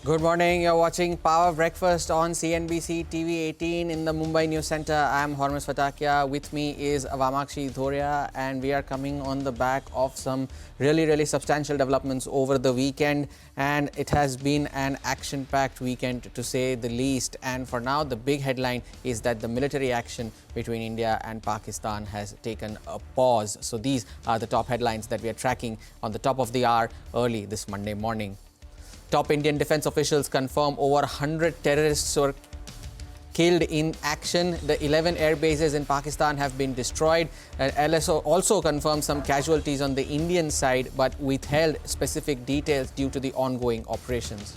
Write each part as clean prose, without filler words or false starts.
Good morning. You're watching Power Breakfast on CNBC TV 18 in the Mumbai News Center. I'm Hormus Fatakia. With me is Vamakshi Thoria, and we are coming on the back of some really substantial developments over the weekend. And it has been an action-packed weekend, to say the least. And for now, the big headline is that the military action between India and Pakistan has taken a pause. So these are the top headlines that we are tracking on the top of the hour early this Monday morning. Top Indian defense officials confirm over 100 terrorists were killed in action. The 11 air bases in Pakistan have been destroyed. LSO also confirmed some casualties on the Indian side, but withheld specific details due to the ongoing operations.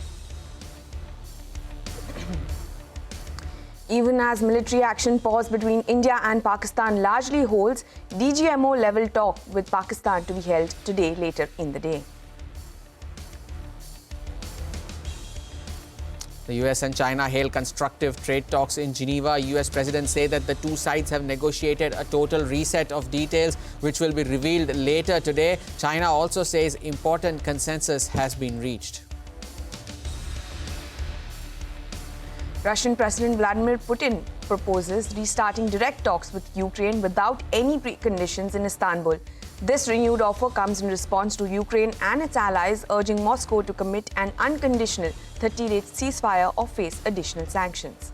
Even as military action pause between India and Pakistan largely holds, DGMO level talk with Pakistan to be held today later in the day. The US and China hail constructive trade talks in Geneva. US presidents say that the two sides have negotiated a total reset of details, which will be revealed later today. China also says important consensus has been reached. Russian President Vladimir Putin proposes restarting direct talks with Ukraine without any preconditions in Istanbul. This renewed offer comes in response to Ukraine and its allies urging Moscow to commit an unconditional 30-day ceasefire or face additional sanctions.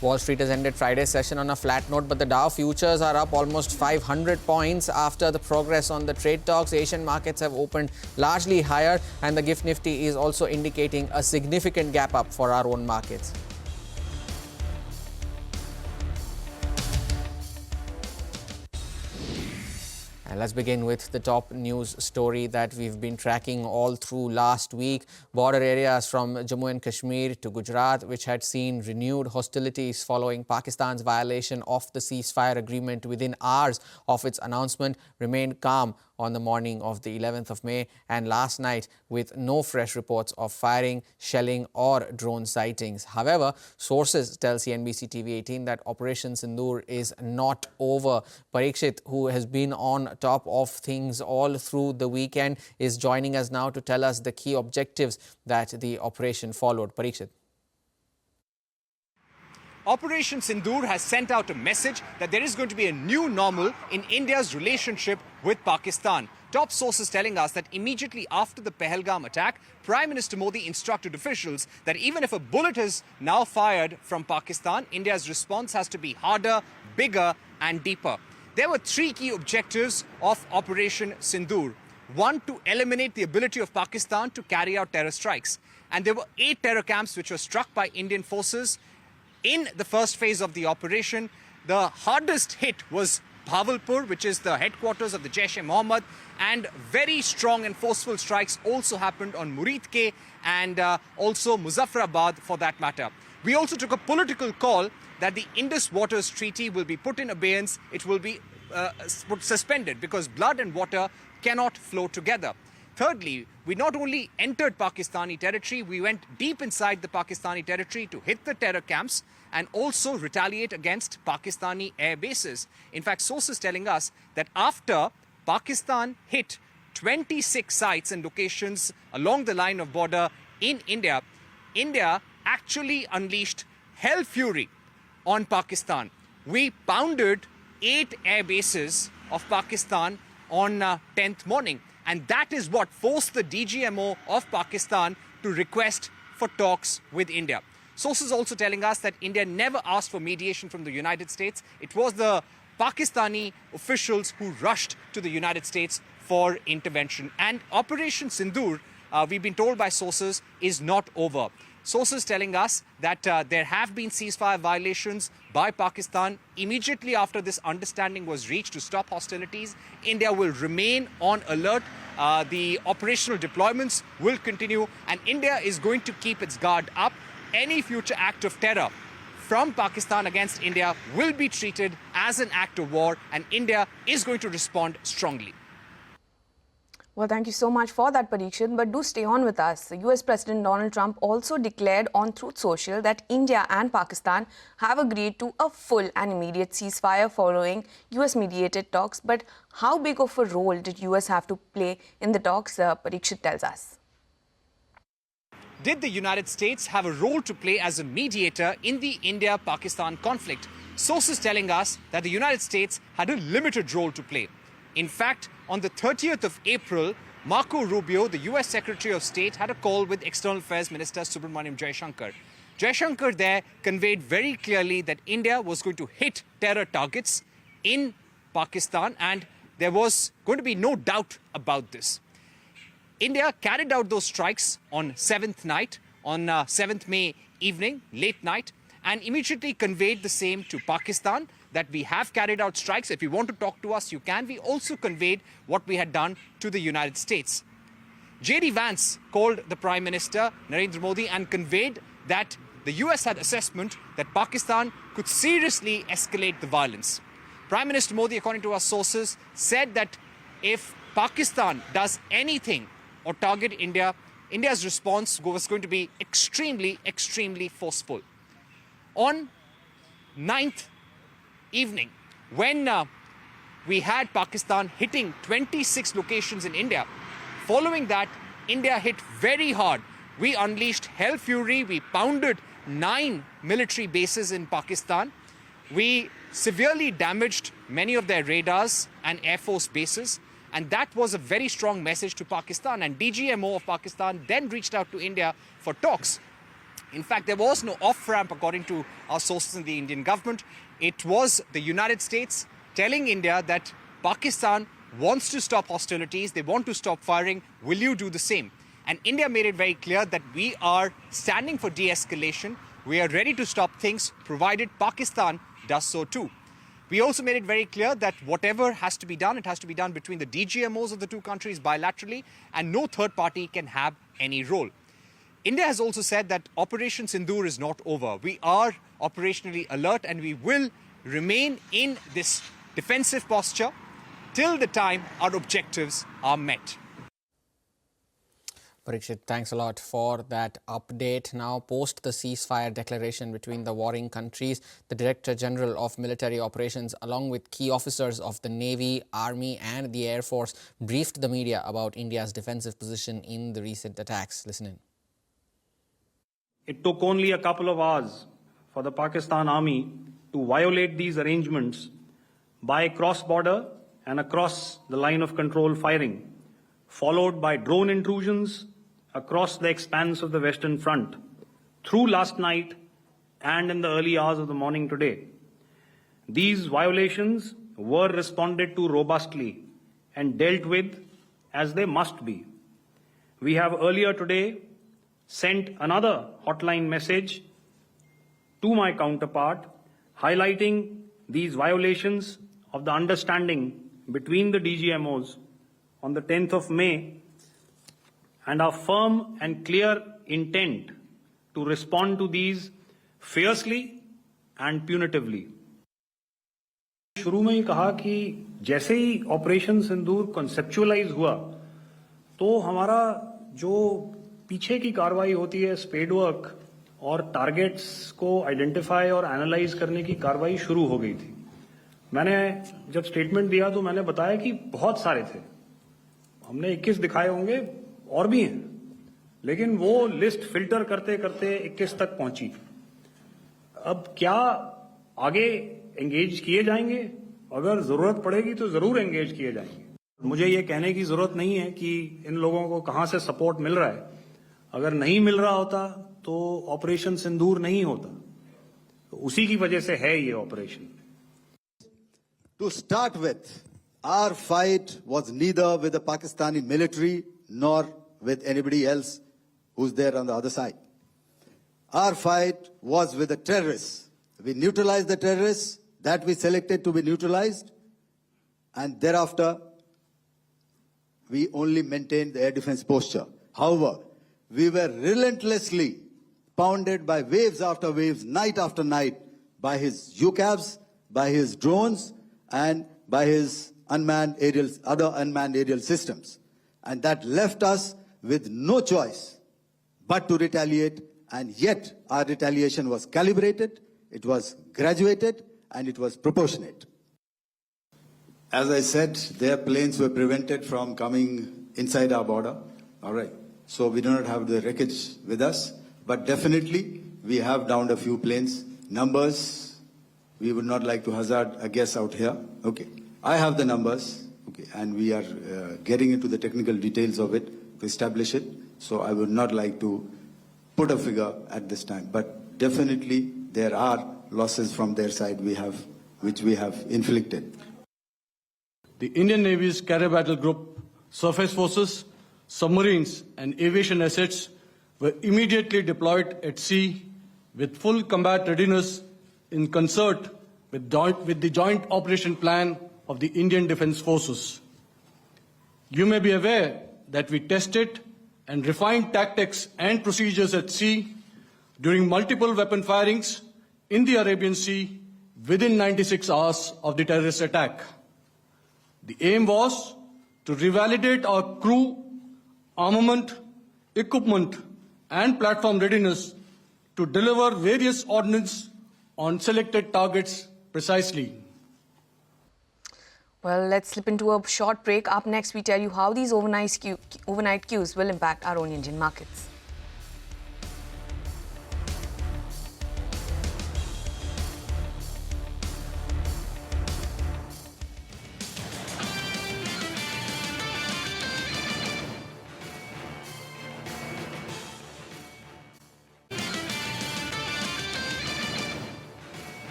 Wall Street has ended Friday's session on a flat note, but the Dow futures are up almost 500 points after the progress on the trade talks. Asian markets have opened largely higher, and the GIFT Nifty is also indicating a significant gap up for our own markets. And let's begin with the top news story that we've been tracking all through last week. Border areas from Jammu and Kashmir to Gujarat, which had seen renewed hostilities following Pakistan's violation of the ceasefire agreement within hours of its announcement, remained calm on the morning of the 11th of May and last night, with no fresh reports of firing, shelling or drone sightings. However, sources tell CNBC TV 18 that Operation Sindur is not over. Parikshit, who has been on top of things all through the weekend, is joining us now to tell us the key objectives that the operation followed. Parikshit. Operation Sindur has sent out a message that there is going to be a new normal in India's relationship with Pakistan. Top sources telling us that immediately after the Pahalgam attack, Prime Minister Modi instructed officials that even if a bullet is now fired from Pakistan, India's response has to be harder, bigger and deeper. There were three key objectives of Operation Sindur. One, to eliminate the ability of Pakistan to carry out terror strikes. And there were 8 terror camps which were struck by Indian forces in the first phase of the operation. The hardest hit was Bhavalpur, which is the headquarters of the Jaish-e-Mohammed, and very strong and forceful strikes also happened on Murid-Ke and also Muzaffarabad for that matter. We also took a political call that the Indus Waters Treaty will be put in abeyance. It will be suspended because blood and water cannot flow together. Thirdly, we not only entered Pakistani territory, we went deep inside the Pakistani territory to hit the terror camps and also retaliate against Pakistani air bases. In fact, sources telling us that after Pakistan hit 26 sites and locations along the line of border in India, India actually unleashed hell fury on Pakistan. We pounded 8 air bases of Pakistan on 10th morning. And that is what forced the DGMO of Pakistan to request for talks with India. Sources also telling us that India never asked for mediation from the United States. It was the Pakistani officials who rushed to the United States for intervention. And Operation Sindur, we've been told by sources, is not over. Sources telling us that there have been ceasefire violations by Pakistan. Immediately after this understanding was reached to stop hostilities, India will remain on alert. The operational deployments will continue, and India is going to keep its guard up. Any future act of terror from Pakistan against India will be treated as an act of war, and India is going to respond strongly. Well, thank you so much for that, Parikshit. But do stay on with us. US President Donald Trump also declared on Truth Social that India and Pakistan have agreed to a full and immediate ceasefire following US-mediated talks. But how big of a role did US have to play in the talks? Parikshit tells us. did the United States have a role to play as a mediator in the India-Pakistan conflict? Sources telling us that the United States had a limited role to play. In fact, on the 30th of April, Marco Rubio, the US Secretary of State, had a call with External Affairs Minister Subramaniam Jaishankar. Jaishankar there conveyed very clearly that India was going to hit terror targets in Pakistan, and there was going to be no doubt about this. India carried out those strikes on 7th night, on 7th May evening, late night, and immediately conveyed the same to Pakistan, that we have carried out strikes. If you want to talk to us, you can. We also conveyed what we had done to the United States. J.D. Vance called the Prime Minister, Narendra Modi, and conveyed that the US had assessment that Pakistan could seriously escalate the violence. Prime Minister Modi, according to our sources, said that if Pakistan does anything or target India, India's response was going to be extremely, extremely forceful. On 9th evening, when we had Pakistan hitting 26 locations in India, following that, India hit very hard. We unleashed hell fury. We pounded 9 military bases in Pakistan. We severely damaged many of their radars and Air Force bases. And that was a very strong message to Pakistan. And DGMO of Pakistan then reached out to India for talks. In fact, there was no off-ramp, according to our sources in the Indian government. It was the United States telling India that Pakistan wants to stop hostilities, they want to stop firing, will you do the same? And India made it very clear that we are standing for de-escalation, we are ready to stop things, provided Pakistan does so too. We also made it very clear that whatever has to be done, it has to be done between the DGMOs of the two countries bilaterally, and no third party can have any role. India has also said that Operation Sindur is not over. We are operationally alert and we will remain in this defensive posture till the time our objectives are met. Parikshit, thanks a lot for that update. Now, post the ceasefire declaration between the warring countries, the Director General of Military Operations, along with key officers of the Navy, Army and the Air Force, briefed the media about India's defensive position in the recent attacks. Listen in. It took only a couple of hours for the Pakistan Army to violate these arrangements by cross-border and across the line of control firing, followed by drone intrusions across the expanse of the Western Front through last night and in the early hours of the morning today. These violations were responded to robustly and dealt with as they must be. We have earlier today sent another hotline message to my counterpart highlighting these violations of the understanding between the DGMOs on the 10th of May and our firm and clear intent to respond to these fiercely and punitively. शुरू में ही कहा कि जैसे ही operation सिंदूर conceptualise हुआ तो हमारा जो पीछे की कार्रवाई होती है स्पेड वर्क और टारगेट्स को आइडेंटिफाई और एनालाइज करने की कार्रवाई शुरू हो गई थी। मैंने जब स्टेटमेंट दिया तो मैंने बताया कि बहुत सारे थे, हमने 21 दिखाए होंगे और भी हैं, लेकिन वो लिस्ट फिल्टर करते करते 21 तक पहुंची। अब क्या आगे एंगेज किए जाएंगे? अगर जरूरत पड़ेगी तो जरूर एंगेज किए जाएंगे। मुझे ये कहने की जरूरत नहीं है कि इन लोगों को कहां से सपोर्ट मिल रहा है। अगर नहीं मिल रहा होता तो ऑपरेशन सिंदूर नहीं होता, तो उसी की वजह से है ये operation. To start with, our fight was neither with the Pakistani military nor with anybody else who's there on the other side. Our fight was with the terrorists. We neutralized the terrorists that we selected to be neutralized, and thereafter we only maintained the air defense posture. However, we were relentlessly pounded by waves after waves, night after night, by his UCAVs, by his drones, and by his other unmanned aerial systems. And that left us with no choice but to retaliate, and yet our retaliation was calibrated, it was graduated, and it was proportionate. As I said, their planes were prevented from coming inside our border, all right. so we do not have the wreckage with us. But definitely, we have downed a few planes. Numbers, we would not like to hazard a guess out here. Okay, I have the numbers, okay, and we are getting into the technical details of it to establish it. So I would not like to put a figure at this time. But definitely, there are losses from their side which we have inflicted. The Indian Navy's carrier battle group, surface forces, submarines, and aviation assets were immediately deployed at sea with full combat readiness in concert with the Joint Operation Plan of the Indian Defence Forces. You may be aware that we tested and refined tactics and procedures at sea during multiple weapon firings in the Arabian Sea within 96 hours of the terrorist attack. The aim was to revalidate our crew, armament, equipment, and platform readiness to deliver various ordnance on selected targets precisely. Well, let's slip into a short break. Up next, we tell you how these overnight cues will impact our own Indian markets.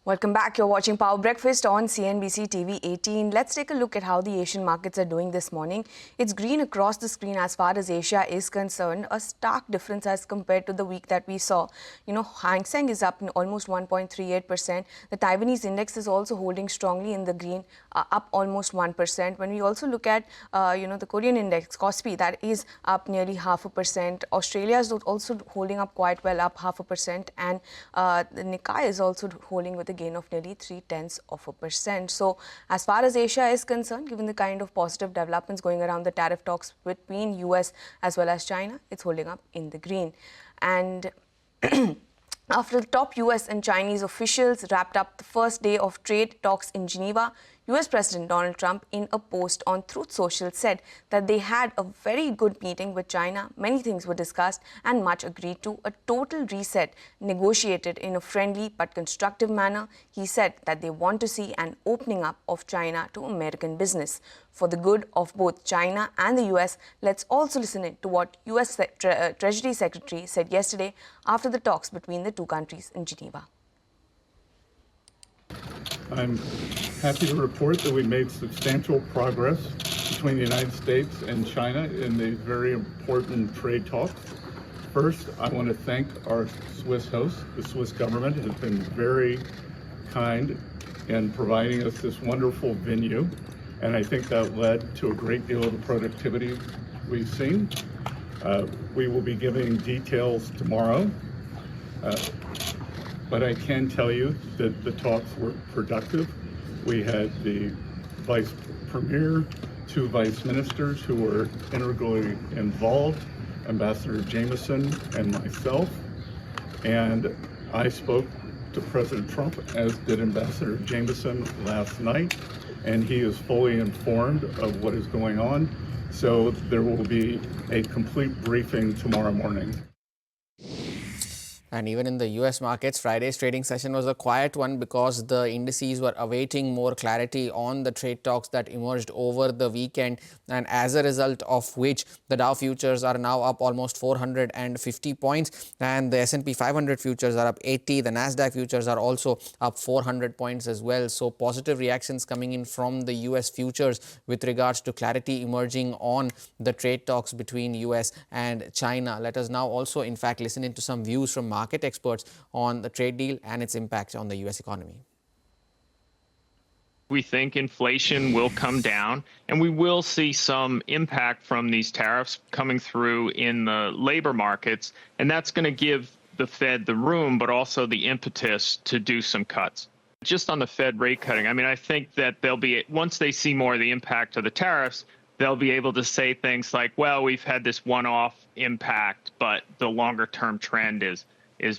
Welcome back. You're watching Power Breakfast on CNBC TV 18. Let's take a look at how the Asian markets are doing this morning. It's green across the screen as far as Asia is concerned. A stark difference as compared to the week that we saw. You know, Hang Seng is up in almost 1.38%. The Taiwanese index is also holding strongly in the green, up almost 1%. When we also look at, the Korean index, KOSPI, that is up nearly 0.5%. Australia is also holding up quite well, up 0.5%. And the Nikkei is also holding with a gain of nearly 0.3%. So as far as Asia is concerned, given the kind of positive developments going around the tariff talks between US as well as China, it's holding up in the green. And after the top US and Chinese officials wrapped up the first day of trade talks in Geneva, US President Donald Trump, in a post on Truth Social, said that they had a very good meeting with China. Many things were discussed and much agreed to. A total reset negotiated in a friendly but constructive manner. He said that they want to see an opening up of China to American business. For the good of both China and the US, let's also listen in to what US Treasury Secretary said yesterday after the talks between the two countries in Geneva. I'm happy to report that we made substantial progress between the United States and China in these very important trade talks. First, I want to thank our Swiss host. The Swiss government has been very kind in providing us this wonderful venue, and I think that led to a great deal of the productivity we've seen. We will be giving details tomorrow. But I can tell you that the talks were productive. We had the vice premier, two vice ministers who were integrally involved, Ambassador Jameson and myself. And I spoke to President Trump, as did Ambassador Jameson last night, and he is fully informed of what is going on. So there will be a complete briefing tomorrow morning. And even in the US markets, Friday's trading session was a quiet one because the indices were awaiting more clarity on the trade talks that emerged over the weekend, and as a result of which the Dow futures are now up almost 450 points and the S&P 500 futures are up 80. The Nasdaq futures are also up 400 points as well. So positive reactions coming in from the US futures with regards to clarity emerging on the trade talks between US and China. Let us now also in fact listen into some views from market experts on the trade deal and its impact on the US economy. We think inflation will come down and we will see some impact from these tariffs coming through in the labor markets. And that's going to give the Fed the room, but also the impetus to do some cuts. Just on the Fed rate cutting, I mean, I think that they'll be, once they see more of the impact of the tariffs, they'll be able to say things like, well, we've had this one-off impact, but the longer-term trend is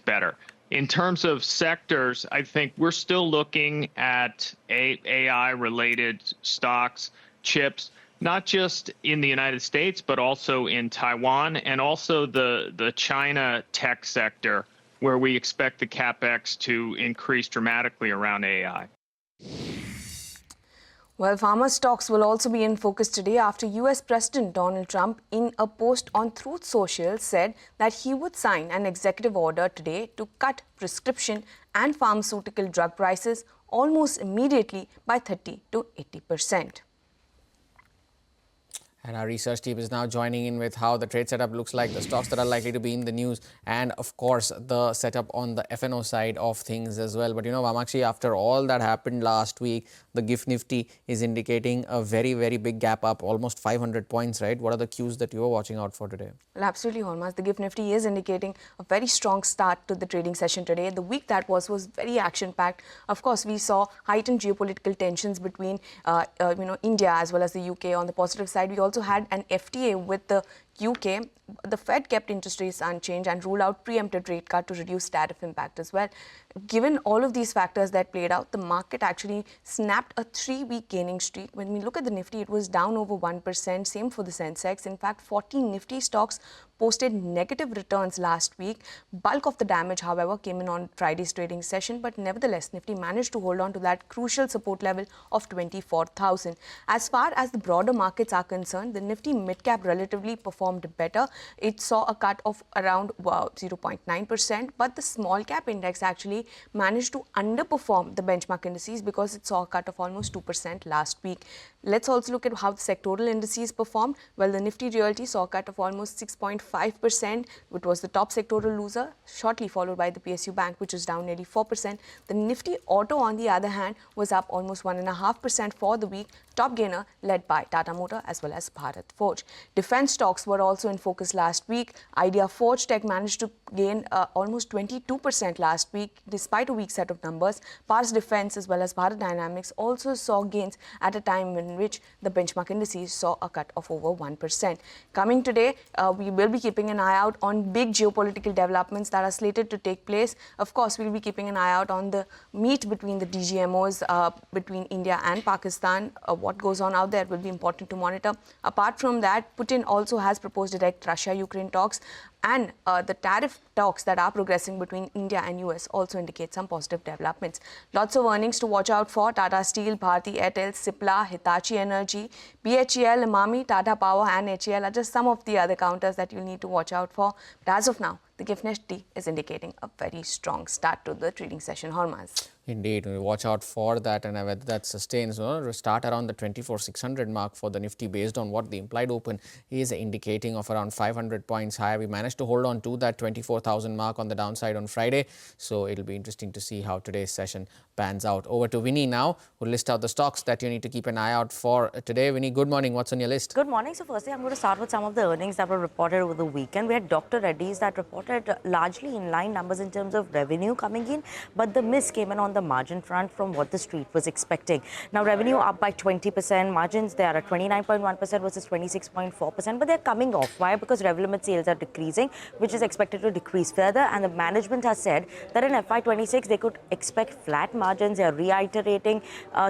better. In terms of sectors, I think we're still looking at AI-related stocks, chips. not just in the United States, but also in Taiwan and also the China tech sector, where we expect the capex to increase dramatically around AI. Well, pharma stocks will also be in focus today after US President Donald Trump, in a post on Truth Social, said that he would sign an executive order today to cut prescription and pharmaceutical drug prices almost immediately by 30 to 80%. And our research team is now joining in with how the trade setup looks like, the stocks that are likely to be in the news, and of course the setup on the F&O side of things as well. But you know, Vamakshi, after all that happened last week, the GIFT Nifty is indicating a very, very big gap up, almost 500 points, right? What are the cues that you are watching out for today? Well, absolutely, Hormaz. The GIFT Nifty is indicating a very strong start to the trading session today. The week that was very action-packed. Of course, we saw heightened geopolitical tensions between India as well as the UK. On the positive side, we also had an FTA with the UK. The Fed kept interest rates unchanged and ruled out preempted rate cut to reduce tariff impact as well. Given all of these factors that played out, the market actually snapped a 3-week gaining streak. When we look at the Nifty, it was down over 1%, same for the sensex. In fact, 14 Nifty stocks posted negative returns last week. Bulk of the damage, however, came in on Friday's trading session, but nevertheless, Nifty managed to hold on to that crucial support level of 24,000. As far as the broader markets are concerned, the Nifty mid-cap relatively performed better. It saw a cut of around 0.9%, but the small cap index actually managed to underperform the benchmark indices because it saw a cut of almost 2% last week. Let's also look at how the sectoral indices performed. Well, the Nifty Realty saw a cut of almost 6.5%, which was the top sectoral loser, shortly followed by the PSU Bank, which was down nearly 4%. The Nifty Auto, on the other hand, was up almost 1.5% for the week, top gainer led by Tata Motor as well as Bharat Forge. Defense stocks were also in focus last week. Idea Forge Tech managed to gain almost 22% last week, despite a weak set of numbers. Pars Defense as well as Bharat Dynamics also saw gains at a time in which the benchmark indices saw a cut of over 1%. Coming today, we will be keeping an eye out on big geopolitical developments that are slated to take place. Of course, we'll be keeping an eye out on the meet between the DGMOs between India and Pakistan. What goes on out there will be important to monitor. Apart from that, Putin also has proposed direct Russia-Ukraine talks, and the tariff talks that are progressing between India and US also indicate some positive developments. Lots of earnings to watch out for: Tata Steel, Bharti Airtel, Cipla, Hitachi Energy, BHEL, Emami, Tata Power and HEL are just some of the other counters that you'll need to watch out for. But as of now, the GIFT Nifty is indicating a very strong start to the trading session, Hormaz. Indeed, we watch out for that, and whether that sustains. Start around the 24,600 mark for the Nifty based on what the implied open is indicating of around 500 points higher. We managed to hold on to that 24,000 mark on the downside on Friday, so it'll be interesting to see how today's session pans out. Over to Vinny now, who'll list out the stocks that you need to keep an eye out for today. Vinny, good morning. What's on your list? Good morning. So firstly, I'm going to start with some of the earnings that were reported over the weekend. We had Dr. Reddy's that reported largely in line numbers in terms of revenue coming in, but the miss came in on the margin front from what the street was expecting. Now, revenue up by 20%, margins they are at 29.1% versus 26.4%, but they're coming off. Why? Because Revlimid sales are decreasing, which is expected to decrease further, and the management has said that in FY26 they could expect flat margins. They are reiterating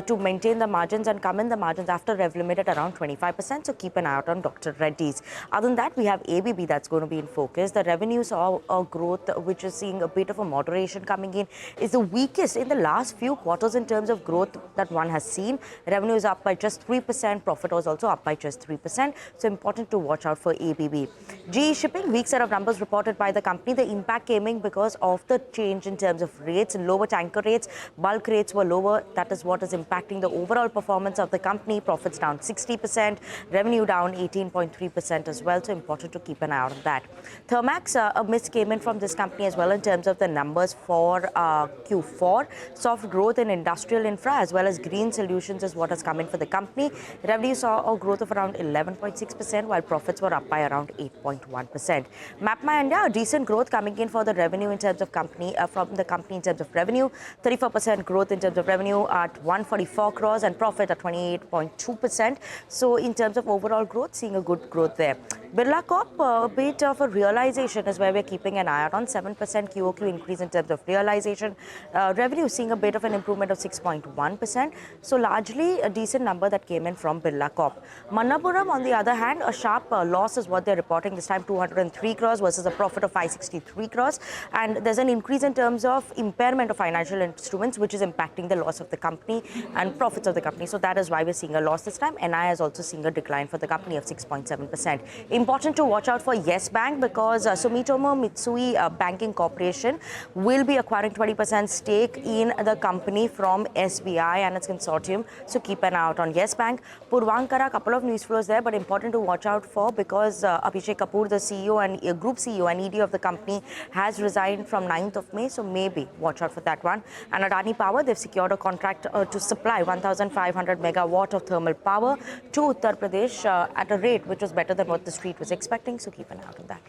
to maintain the margins and come in the margins after Revlimid at around 25%, so keep an eye out on Dr. Reddy's. Other than that, we have ABB that's going to be in focus. The revenue saw a growth which is seeing a bit of a moderation coming in. Is the weakest in the last few quarters in terms of growth that one has seen. Revenue is up by just 3%. Profit was also up by just 3%. So important to watch out for ABB. GE Shipping, weak set of numbers reported by the company. The impact came in because of the change in terms of rates, lower tanker rates, bulk rates were lower. That is what is impacting the overall performance of the company. Profits down 60%, revenue down 18.3% as well. So important to keep an eye on that. Thermax, a miss came in from this company as well in terms of the numbers for Q4. Soft growth in industrial infra as well as green solutions is what has come in for the company. Revenue saw a growth of around 11.6%, while profits were up by around 8.1%. MapMy India, a decent growth coming in for the revenue in terms of company from the company in terms of revenue. 34% growth in terms of revenue at 144 crores and profit at 28.2%. So in terms of overall growth, seeing a good growth there. Birla Corp, a bit of a realization is where we're keeping an eye out on. 7% QOQ increase in terms of realization. Revenue seeing a bit of an improvement of 6.1%. So largely a decent number that came in from Birla Corp. Manappuram, on the other hand, a sharp loss is what they're reporting this time, 203 crores versus a profit of 563 crores. And there's an increase in terms of impairment of financial instruments, which is impacting the loss of the company and profits of the company. So that is why we're seeing a loss this time. NI is also seeing a decline for the company of 6.7%. Important to watch out for Yes Bank because Sumitomo Mitsui Banking Corporation will be acquiring 20% stake in the company from SBI and its consortium. So keep an eye out on Yes Bank. Purvankara, a couple of news flows there, but important to watch out for because Abhishek Kapoor, the CEO and Group CEO and ED of the company, has resigned from 9th of May. So maybe watch out for that one. And Adani Power, they've secured a contract to supply 1,500 megawatt of thermal power to Uttar Pradesh at a rate which was better than what the street was expecting, so keep an eye out on that.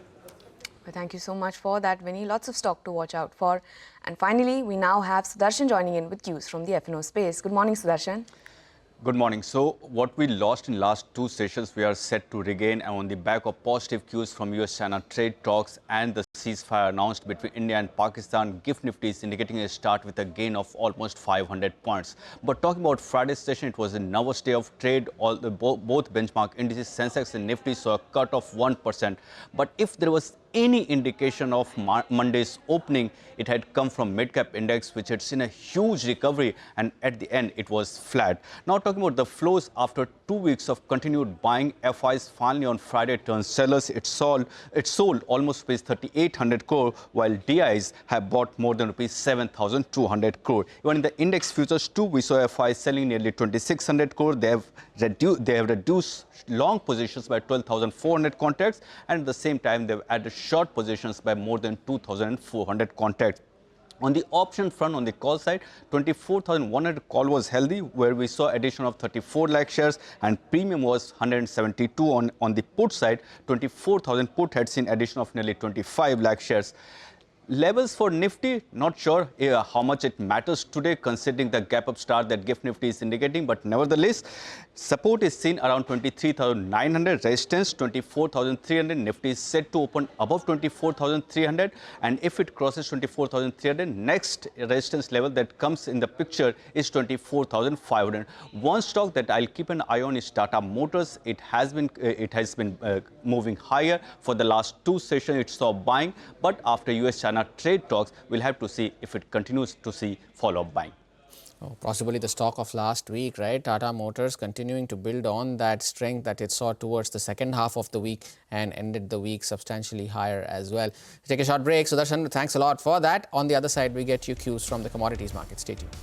Well, thank you so much for that, Vinny. Lots of stock to watch out for. And finally, we now have Sudarshan joining in with cues from the F&O space. Good morning, Sudarshan. Good morning. So what we lost in last two sessions, we are set to regain on the back of positive cues from US-China trade talks and the ceasefire announced between India and Pakistan. GIFT Nifty is indicating a start with a gain of almost 500 points. But talking about Friday's session, it was a nervous day of trade. Both benchmark indices, Sensex and Nifty, saw a cut of 1%. But if there was any indication of Monday's opening, it had come from mid-cap index, which had seen a huge recovery, and at the end it was flat. Now talking about the flows, after 2 weeks of continued buying, FIs finally on Friday turned sellers. It sold almost rupees 3,800 crore, while DIs have bought more than rupees 7,200 crore. Even in the index futures too, we saw FIs selling nearly 2,600 crore. They have reduced long positions by 12,400 contracts, and at the same time they've added short positions by more than 2,400 contracts. On the option front, on the call side, 24,100 call was healthy, where we saw addition of 34 lakh shares, and premium was 172 on the put side. 24,000 put had seen addition of nearly 25 lakh shares. Levels for Nifty, not sure how much it matters today, considering the gap up start that GIFT Nifty is indicating. But nevertheless, support is seen around 23,900, resistance 24,300. Nifty is set to open above 24,300. And if it crosses 24,300, next resistance level that comes in the picture is 24,500. One stock that I'll keep an eye on is Tata Motors. It has been moving higher for the last two sessions. It saw buying, but after US-China trade talks, we'll have to see if it continues to see follow-up buying. Oh, possibly the stock of last week, right? Tata Motors continuing to build on that strength that it saw towards the second half of the week and ended the week substantially higher as well. Take a short break. Sudarshan, thanks a lot for that. On the other side, we get you cues from the commodities market. Stay tuned.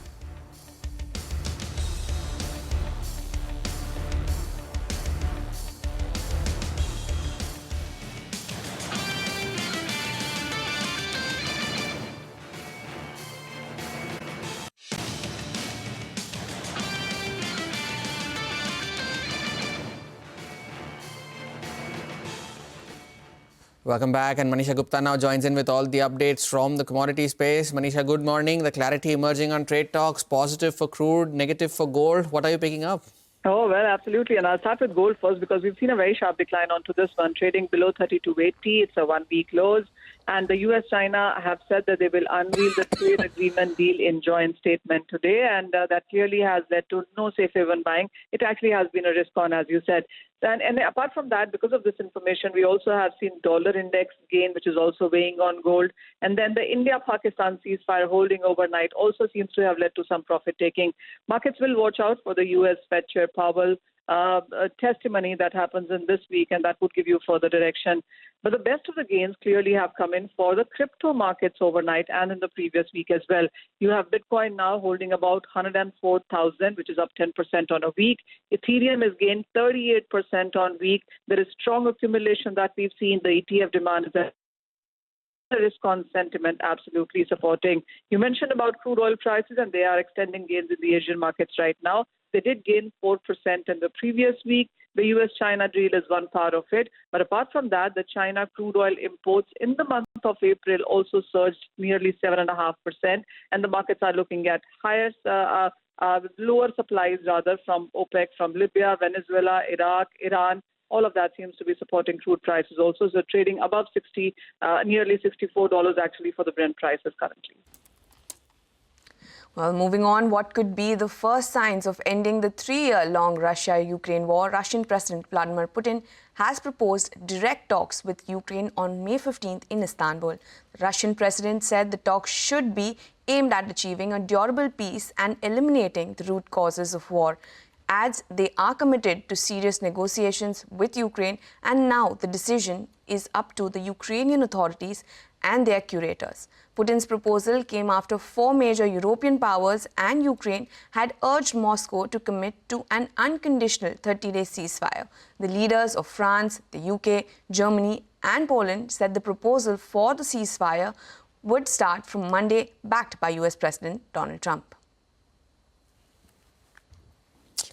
Welcome back, and Manisha Gupta now joins in with all the updates from the commodity space. Manisha, good morning. The clarity emerging on trade talks, positive for crude, negative for gold. What are you picking up? Oh, well, absolutely. And I'll start with gold first because we've seen a very sharp decline onto this one, trading below 3280. It's a one-week lows. And the US-China have said that they will unveil the trade agreement deal in joint statement today. And that clearly has led to no safe haven buying. It actually has been a risk on, as you said. And apart from that, because of this information, we also have seen dollar index gain, which is also weighing on gold. And then the India-Pakistan ceasefire holding overnight also seems to have led to some profit taking. Markets will watch out for the US Fed Chair Powell testimony that happens in this week, and that would give you further direction. But the best of the gains clearly have come in for the crypto markets overnight and in the previous week as well. You have Bitcoin now holding about 104,000, which is up 10% on a week. Ethereum has gained 38% on week. There is strong accumulation that we've seen. The ETF demand is there. Risk on sentiment absolutely supporting. You mentioned about crude oil prices, and they are extending gains in the Asian markets right now. They did gain 4% in the previous week. The US-China deal is one part of it. But apart from that, the China crude oil imports in the month of April also surged nearly 7.5%. And the markets are looking at higher, lower supplies rather from OPEC, from Libya, Venezuela, Iraq, Iran, All of that seems to be supporting crude prices also. So trading above 60, nearly $64 actually for the Brent prices currently. Well, moving on, what could be the first signs of ending the 3-year-long Russia-Ukraine war? Russian President Vladimir Putin has proposed direct talks with Ukraine on May 15th in Istanbul. The Russian president said the talks should be aimed at achieving a durable peace and eliminating the root causes of war. Adds they are committed to serious negotiations with Ukraine, and now the decision is up to the Ukrainian authorities and their curators. Putin's proposal came after 4 major European powers and Ukraine had urged Moscow to commit to an unconditional 30-day ceasefire. The leaders of France, the UK, Germany and Poland said the proposal for the ceasefire would start from Monday, backed by US President Donald Trump.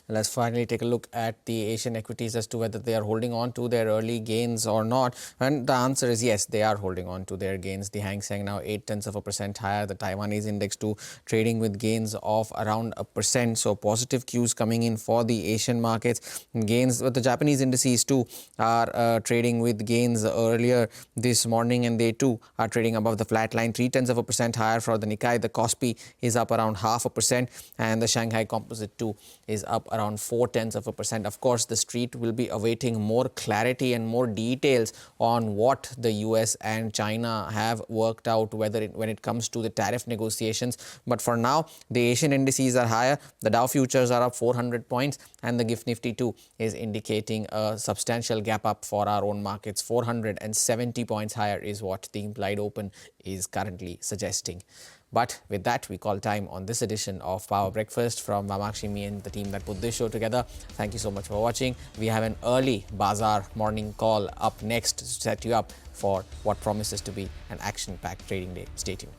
Let's finally take a look at the Asian equities as to whether they are holding on to their early gains or not. And the answer is yes, they are holding on to their gains. The Hang Seng now 0.8% higher. The Taiwanese index too trading with gains of around 1%. So positive cues coming in for the Asian markets. Gains, but the Japanese indices too are trading with gains earlier this morning, and they too are trading above the flat line. 0.3% higher for the Nikkei. The Kospi is up around 0.5%, and the Shanghai Composite too is up around 0.4%. Of course, the street will be awaiting more clarity and more details on what the US and China have worked out, when it comes to the tariff negotiations. But for now, the Asian indices are higher. The Dow futures are up 400 points, and the GIFT Nifty too is indicating a substantial gap up for our own markets. 470 points higher is what the implied open is currently suggesting. But with that, we call time on this edition of Power Breakfast. From Vamakshi, me and the team that put this show together, thank you so much for watching. We have an early Bazaar morning call up next to set you up for what promises to be an action-packed trading day. Stay tuned.